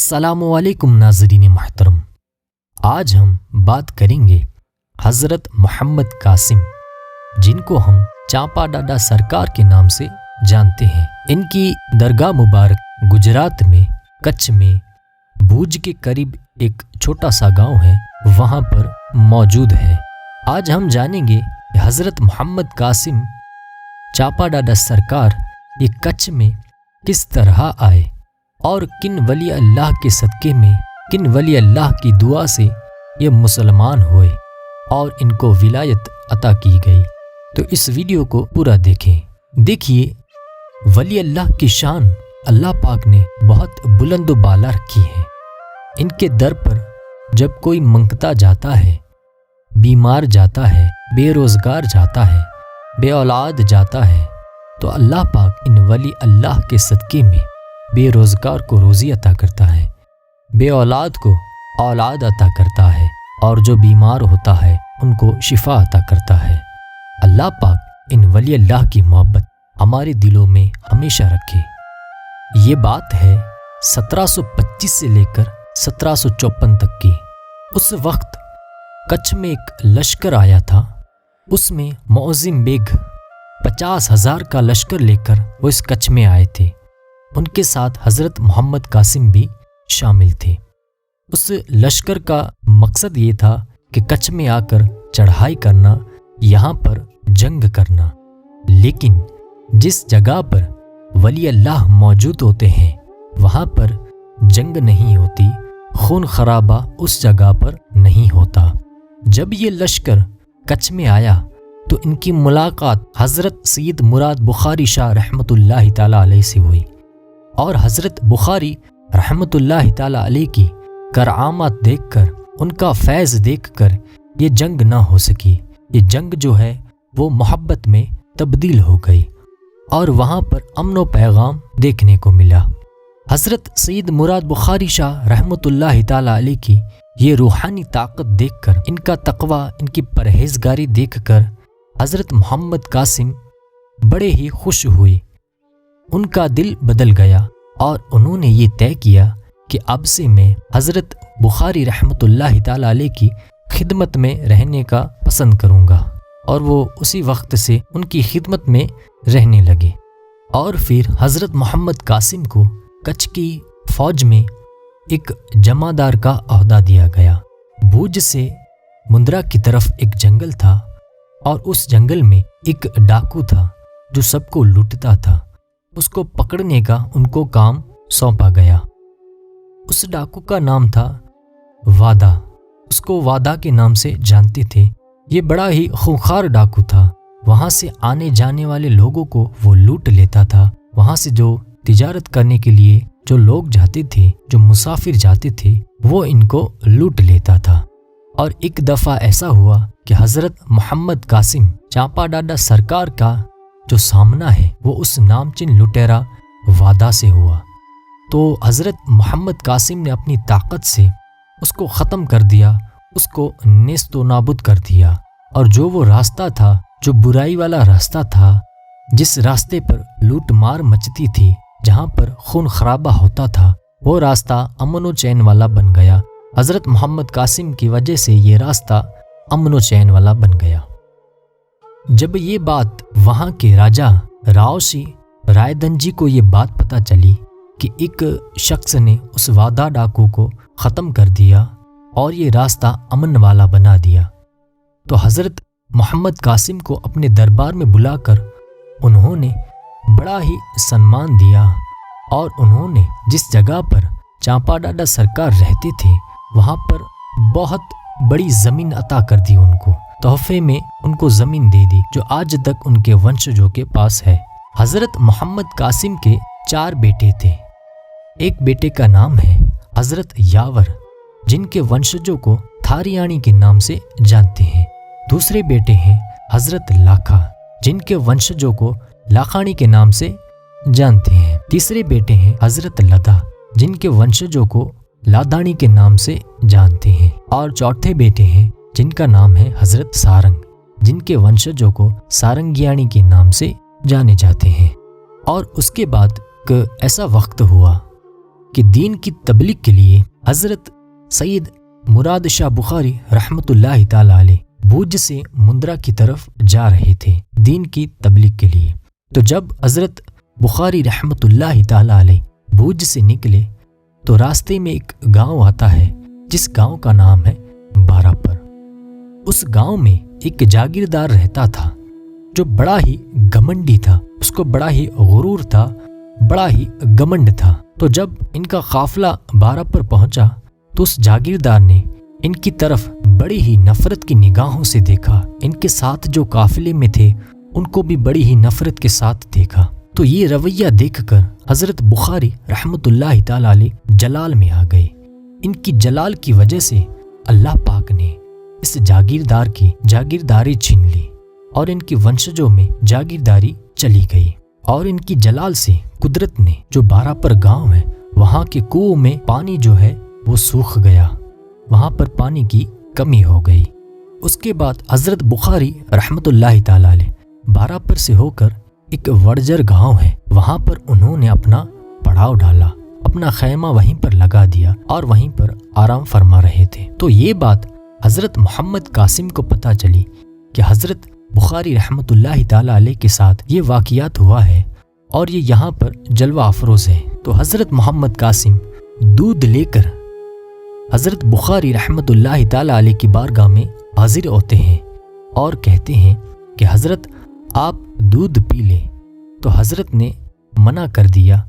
السلام علیکم ناظرین محترم، آج ہم بات کریں گے حضرت محمد قاسم، جن کو ہم چانپا ڈاڈا سرکار کے نام سے جانتے ہیں۔ ان کی درگاہ مبارک گجرات میں کچھ میں بھوج کے قریب ایک چھوٹا سا گاؤں ہے، وہاں پر موجود ہے۔ آج ہم جانیں گے کہ حضرت محمد قاسم چانپا ڈاڈا سرکار یہ کچھ میں کس طرح آئے اور کن ولی اللہ کے صدقے میں، کن ولی اللہ کی دعا سے یہ مسلمان ہوئے اور ان کو ولایت عطا کی گئی۔ تو اس ویڈیو کو پورا دیکھیں۔ دیکھیے، ولی اللہ کی شان اللہ پاک نے بہت بلند و بالا رکھی ہے۔ ان کے در پر جب کوئی منگتا جاتا ہے، بیمار جاتا ہے، بے روزگار جاتا ہے، بے اولاد جاتا ہے، تو اللہ پاک ان ولی اللہ کے صدقے میں بے روزگار کو روزی عطا کرتا ہے، بے اولاد کو اولاد عطا کرتا ہے، اور جو بیمار ہوتا ہے ان کو شفا عطا کرتا ہے۔ اللہ پاک ان ولی اللہ کی محبت ہمارے دلوں میں ہمیشہ رکھے۔ یہ بات ہے 1725 سے لے کر 1754 تک کی۔ اس وقت کچھ میں ایک لشکر آیا تھا، اس میں معظم بیگ 50,000 کا لشکر لے کر وہ اس کچھ میں آئے تھے۔ ان کے ساتھ حضرت محمد قاسم بھی شامل تھے۔ اس لشکر کا مقصد یہ تھا کہ کچھ میں آ کر چڑھائی کرنا، یہاں پر جنگ کرنا، لیکن جس جگہ پر ولی اللہ موجود ہوتے ہیں وہاں پر جنگ نہیں ہوتی، خون خرابہ اس جگہ پر نہیں ہوتا۔ جب یہ لشکر کچھ میں آیا تو ان کی ملاقات حضرت سید مراد بخاری شاہ رحمۃ اللہ تعالیٰ علیہ سے ہوئی، اور حضرت بخاری رحمۃ اللہ تعالیٰ علیہ کی کرامات دیکھ کر، ان کا فیض دیکھ کر یہ جنگ نہ ہو سکی۔ یہ جنگ جو ہے وہ محبت میں تبدیل ہو گئی، اور وہاں پر امن و پیغام دیکھنے کو ملا۔ حضرت سید مراد بخاری شاہ رحمۃ اللہ تعالیٰ علیہ کی یہ روحانی طاقت دیکھ کر، ان کا تقوی، ان کی پرہیزگاری دیکھ کر حضرت محمد قاسم بڑے ہی خوش ہوئے۔ ان کا دل بدل گیا اور انہوں نے یہ طے کیا کہ اب سے میں حضرت بخاری رحمۃ اللہ تعالیٰ علیہ کی خدمت میں رہنے کا پسند کروں گا، اور وہ اسی وقت سے ان کی خدمت میں رہنے لگے۔ اور پھر حضرت محمد قاسم کو کچھ کی فوج میں ایک جمعدار کا عہدہ دیا گیا۔ بھوج سے مندرا کی طرف ایک جنگل تھا، اور اس جنگل میں ایک ڈاکو تھا جو سب کو لوٹتا تھا۔ اس کو پکڑنے کا ان کو کام سونپا گیا۔ اس ڈاکو کا نام تھا وعدہ، اس کو وعدہ کے نام سے جانتے تھے۔ یہ بڑا ہی خونخوار ڈاکو تھا، وہاں سے آنے جانے والے لوگوں کو وہ لوٹ لیتا تھا۔ وہاں سے جو تجارت کرنے کے لیے جو لوگ جاتے تھے، جو مسافر جاتے تھے، وہ ان کو لوٹ لیتا تھا۔ اور ایک دفعہ ایسا ہوا کہ حضرت محمد قاسم چانپا ڈاڈا سرکار کا جو سامنا ہے وہ اس نامچن لٹیرا وعدہ سے ہوا۔ تو حضرت محمد قاسم نے اپنی طاقت سے اس کو ختم کر دیا، اس کو نیست و نابود کر دیا، اور جو وہ راستہ تھا، جو برائی والا راستہ تھا، جس راستے پر لوٹ مار مچتی تھی، جہاں پر خون خرابہ ہوتا تھا، وہ راستہ امن و چین والا بن گیا۔ حضرت محمد قاسم کی وجہ سے یہ راستہ امن و چین والا بن گیا۔ جب یہ بات وہاں کے راجا راؤسی رائے دن جی کو یہ بات پتہ چلی کہ ایک شخص نے اس وعدہ ڈاکو کو ختم کر دیا اور یہ راستہ امن والا بنا دیا، تو حضرت محمد قاسم کو اپنے دربار میں بلا کر انہوں نے بڑا ہی سنمان دیا، اور انہوں نے جس جگہ پر چانپا ڈاڈا سرکار رہتے تھے وہاں پر بہت بڑی زمین عطا کر دی، ان کو تحفے میں ان کو زمین دے دی، جو آج تک ان کے ونشجوں کے پاس ہے۔ حضرت محمد قاسم کے 4 بیٹے تھے۔ ایک بیٹے کا نام ہے حضرت یاور، جن کے ونشجوں کو تھاریانی کے نام سے جانتے ہیں۔ دوسرے بیٹے ہیں حضرت لاکھا، جن کے ونشجوں کو لاکھانی کے نام سے جانتے ہیں۔ تیسرے بیٹے ہیں حضرت لدا، جن کے ونشجوں کو لادانی کے نام سے جانتے ہیں۔ اور چوتھے بیٹے ہیں جن کا نام ہے حضرت سارنگ، جن کے ونشجوں کو سارنگیانی کے نام سے جانے جاتے ہیں۔ اور اس کے بعد ایسا وقت ہوا کہ دین کی تبلیغ کے لیے حضرت سید مراد شاہ بخاری رحمۃ اللہ تعالی علیہ بھوج سے مندرا کی طرف جا رہے تھے دین کی تبلیغ کے لیے۔ تو جب حضرت بخاری رحمۃ اللہ تعالی علیہ بھوج سے نکلے تو راستے میں ایک گاؤں آتا ہے جس گاؤں کا نام ہے بارہ پر۔ اس گاؤں میں ایک جاگیردار رہتا تھا جو بڑا ہی گھمنڈی تھا، اس کو بڑا ہی غرور تھا، بڑا ہی گھمنڈ تھا۔ تو جب ان کا قافلہ بارہ پر پہنچا تو اس جاگیردار نے ان کی طرف بڑی ہی نفرت کی نگاہوں سے دیکھا۔ ان کے ساتھ جو قافلے میں تھے ان کو بھی بڑی ہی نفرت کے ساتھ دیکھا۔ تو یہ رویہ دیکھ کر حضرت بخاری رحمۃ اللہ تعالی علیہ جلال میں آ گئے۔ ان کی جلال کی وجہ سے اللہ پاک نے اس جاگیردار کی جاگیرداری چھین لی اور ان کی ونشجوں میں جاگیرداری چلی گئی، اور ان کی جلال سے قدرت نے جو بارہ پر گاؤں ہے وہاں کے کنویں میں پانی جو ہے وہ سوکھ گیا، وہاں پر پانی کی کمی ہو گئی۔ اس کے بعد حضرت بخاری رحمۃ اللہ تعالی علیہ بارہ پر سے ہو کر ایک وڑجر گاؤں ہے وہاں پر انہوں نے اپنا پڑاؤ ڈالا، اپنا خیمہ وہیں پر لگا دیا اور وہیں پر آرام فرما رہے تھے۔ تو یہ بات حضرت محمد قاسم کو پتہ چلی کہ حضرت بخاری رحمۃ اللہ تعالی علیہ کے ساتھ یہ واقعات ہوا ہے اور یہ یہاں پر جلوہ افروز ہے۔ تو حضرت محمد قاسم دودھ لے کر حضرت بخاری رحمۃ اللہ تعالی علیہ کی بارگاہ میں حاضر ہوتے ہیں اور کہتے ہیں کہ حضرت آپ دودھ پی لیں۔ تو حضرت نے منع کر دیا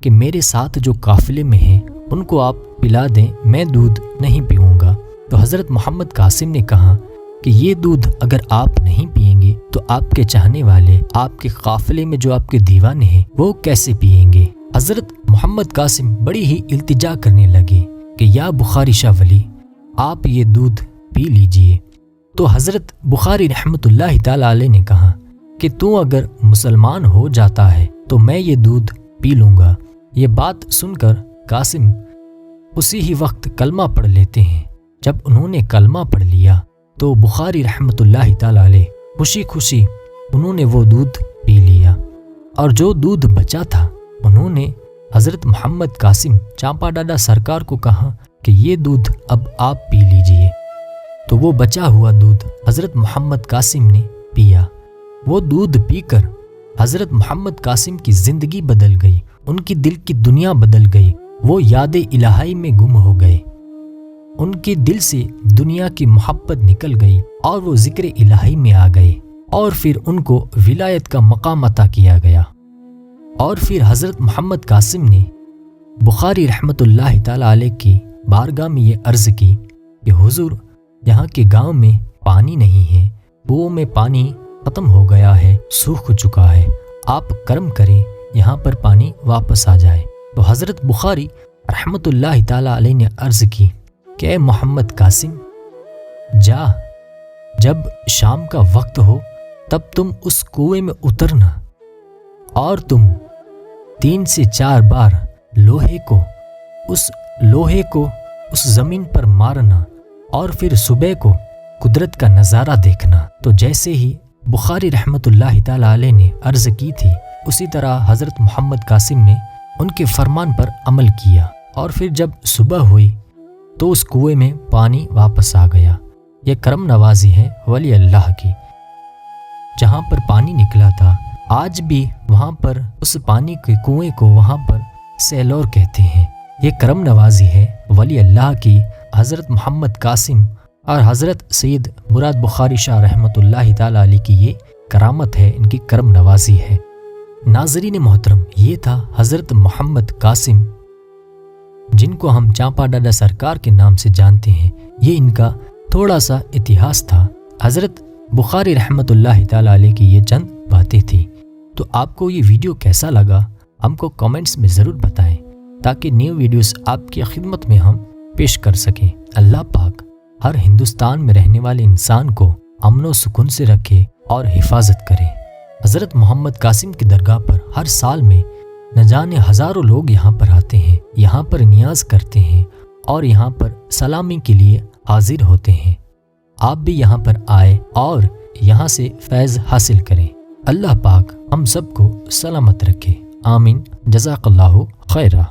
کہ میرے ساتھ جو قافلے میں ہیں ان کو آپ پلا دیں، میں دودھ نہیں پیوں گا۔ تو حضرت محمد قاسم نے کہا کہ یہ دودھ اگر آپ نہیں پیئیں گے تو آپ کے چاہنے والے، آپ کے قافلے میں جو آپ کے دیوانے ہیں وہ کیسے پیئیں گے؟ حضرت محمد قاسم بڑی ہی التجا کرنے لگے کہ یا بخاری شاہ ولی آپ یہ دودھ پی لیجئے۔ تو حضرت بخاری رحمۃ اللہ تعالی علیہ نے کہا کہ تو اگر مسلمان ہو جاتا ہے تو میں یہ دودھ پی لوں گا۔ یہ بات سن کر قاسم اسی ہی وقت کلمہ پڑھ لیتے ہیں۔ جب انہوں نے کلمہ پڑھ لیا تو بخاری رحمۃ اللہ تعالی علیہ خوشی خوشی انہوں نے وہ دودھ پی لیا، اور جو دودھ بچا تھا انہوں نے حضرت محمد قاسم چانپا ڈاڈا سرکار کو کہا کہ یہ دودھ اب آپ پی لیجئے۔ تو وہ بچا ہوا دودھ حضرت محمد قاسم نے پیا۔ وہ دودھ پی کر حضرت محمد قاسم کی زندگی بدل گئی، ان کی دل کی دنیا بدل گئی، وہ یاد الہی میں گم ہو گئے، ان کے دل سے دنیا کی محبت نکل گئی اور وہ ذکر الہی میں آ گئے، اور پھر ان کو ولایت کا مقام عطا کیا گیا۔ اور پھر حضرت محمد قاسم نے بخاری رحمۃ اللہ تعالی علیہ کی بارگاہ میں یہ عرض کی کہ حضور یہاں کے گاؤں میں پانی نہیں ہے، کنوؤں میں پانی ختم ہو گیا ہے، سوکھ چکا ہے، آپ کرم کریں یہاں پر پانی واپس آ جائے۔ تو حضرت بخاری رحمۃ اللہ تعالی علیہ نے عرض کی کہ اے محمد قاسم جا، جب شام کا وقت ہو تب تم اس کنویں میں اترنا اور تم 3 سے 4 بار لوہے کو اس زمین پر مارنا، اور پھر صبح کو قدرت کا نظارہ دیکھنا۔ تو جیسے ہی بخاری رحمۃ اللہ تعالی علیہ نے عرض کی تھی اسی طرح حضرت محمد قاسم نے ان کے فرمان پر عمل کیا، اور پھر جب صبح ہوئی تو اس کنویں میں پانی واپس آ گیا۔ یہ کرم نوازی ہے ولی اللہ کی۔ جہاں پر پانی نکلا تھا آج بھی وہاں پر اس پانی کے کنویں کو وہاں پر سیلور کہتے ہیں۔ یہ کرم نوازی ہے ولی اللہ کی، حضرت محمد قاسم اور حضرت سید مراد بخاری شاہ رحمۃ اللہ تعالی علیہ کی یہ کرامت ہے، ان کی کرم نوازی ہے۔ ناظرین محترم، یہ تھا حضرت محمد قاسم جن کو ہم چانپا ڈاڈا سرکار کے نام سے جانتے ہیں۔ یہ ان کا تھوڑا سا اتہاس تھا۔ حضرت بخاری رحمۃ اللہ تعالی علیہ کی یہ چند باتیں تھیں۔ تو آپ کو یہ ویڈیو کیسا لگا ہم کو کامنٹس میں ضرور بتائیں تاکہ نیو ویڈیوز آپ کی خدمت میں ہم پیش کر سکیں۔ اللہ پاک ہر ہندوستان میں رہنے والے انسان کو امن و سکون سے رکھے اور حفاظت کرے۔ حضرت محمد قاسم کی درگاہ پر ہر سال میں نہ جانے ہزاروں لوگ یہاں پر آتے ہیں، یہاں پر نیاز کرتے ہیں اور یہاں پر سلامی کے لیے حاضر ہوتے ہیں۔ آپ بھی یہاں پر آئے اور یہاں سے فیض حاصل کریں۔ اللہ پاک ہم سب کو سلامت رکھے، آمین۔ جزاک اللہ خیرہ۔